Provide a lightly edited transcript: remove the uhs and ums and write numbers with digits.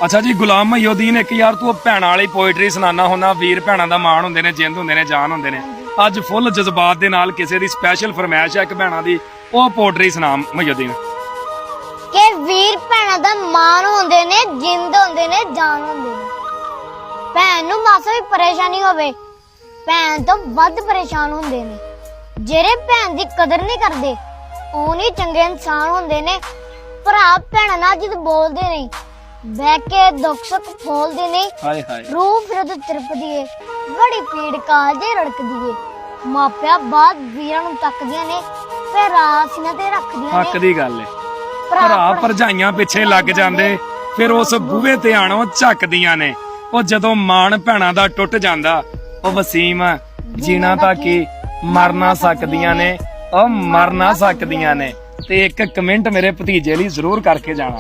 ਅੱਛਾ ਜੀ, ਗੁਲਾਮ ਮਹੀਉਦੀਨ, ਇੱਕ ਯਾਰ ਤੂੰ ਭੈਣਾਂ ਵਾਲੀ ਪੋਇਟਰੀ ਸੁਣਾਨਾ ਹੁੰਦਾ। ਵੀਰ ਭੈਣਾਂ ਦਾ ਮਾਣ ਹੁੰਦੇ ਨੇ, ਜਿੰਦ ਹੁੰਦੇ ਨੇ, ਜਾਨ ਹੁੰਦੇ ਨੇ। ਅੱਜ ਫੁੱਲ ਜਜ਼ਬਾਤ ਦੇ ਨਾਲ ਕਿਸੇ ਦੀ ਸਪੈਸ਼ਲ ਫਰਮਾਇਸ਼ ਹੈ ਇੱਕ ਭੈਣਾਂ ਦੀ, ਉਹ ਪੋਇਟਰੀ ਸੁਣਾ ਮਹੀਉਦੀਨ। ਕਿ ਵੀਰ ਭੈਣਾਂ ਦਾ ਮਾਣ ਹੁੰਦੇ ਨੇ, ਜਿੰਦ ਹੁੰਦੇ ਨੇ, ਜਾਨ ਹੁੰਦੇ ਨੇ। ਭੈਣ ਨੂੰ ਮਾਸਾ ਵੀ ਪਰੇਸ਼ਾਨੀ ਹੋਵੇ, ਭੈਣ ਤੋਂ ਵੱਧ ਪਰੇਸ਼ਾਨ ਹੁੰਦੇ ਨੇ। ਜਿਹੜੇ ਭੈਣ ਦੀ ਕਦਰ ਨਹੀਂ ਕਰਦੇ ਉਹ ਨਹੀਂ ਚੰਗੇ ਇਨਸਾਨ ਹੁੰਦੇ ਨੇ। ਭਰਾ ਭੈਣਾਂ ਨਾਲ ਜਦ ਬੋਲਦੇ ਨਹੀਂ, ਬਹਿ ਕੇ ਦੁੱਖ ਸੁੱਖ ਫੋਲਦੇ ਨਹੀਂ। ਹਾਏ ਹਾਏ, ਰੂਹ ਫਿਰ ਉਦੋਂ ਤੜਪਦੀ ਏ, ਬੜੀ ਪੀੜ ਕਾਲਜੇ ਰੜਕਦੀ ਏ। ਮਾਪਿਆਂ ਬਾਅਦ ਵੀਰਾਂ ਨੂੰ ਤੱਕਦੀਆਂ ਨੇ, ਫਿਰ ਰਾਸੀਆਂ ਤੇ ਰੱਖਦੀਆਂ ਹੱਕ ਨੇ। ਦੀ ਗੱਲ ਏ। ਭਰਾ ਭਰਜਾਈਆਂ ਪਿੱਛੇ ਲੱਗ ਜਾਂਦੇ, ਫਿਰ ਉਸ ਬੂਹੇ ਤੇ ਆਣੋਂ ਝੱਕਦੀਆਂ ਨੇ। ਉਹ ਜਦੋਂ ਮਾਣ ਭੈਣਾਂ ਦਾ ਟੁੱਟ ਜਾਂਦਾ, ਉਹ ਵਸੀਮ ਜੀਣਾ ਤਾਂ ਕੀ ਮਰ ਨਾ ਸਕਦੀਆਂ ਨੇ, ਉਹ ਮਰ ਨਾ ਸਕਦੀਆਂ ਨੇ। ਤੇ ਇੱਕ ਕਮੈਂਟ ਮੇਰੇ ਭਤੀਜੇ ਲਈ ਜ਼ਰੂਰ ਕਰਕੇ ਜਾਣਾ।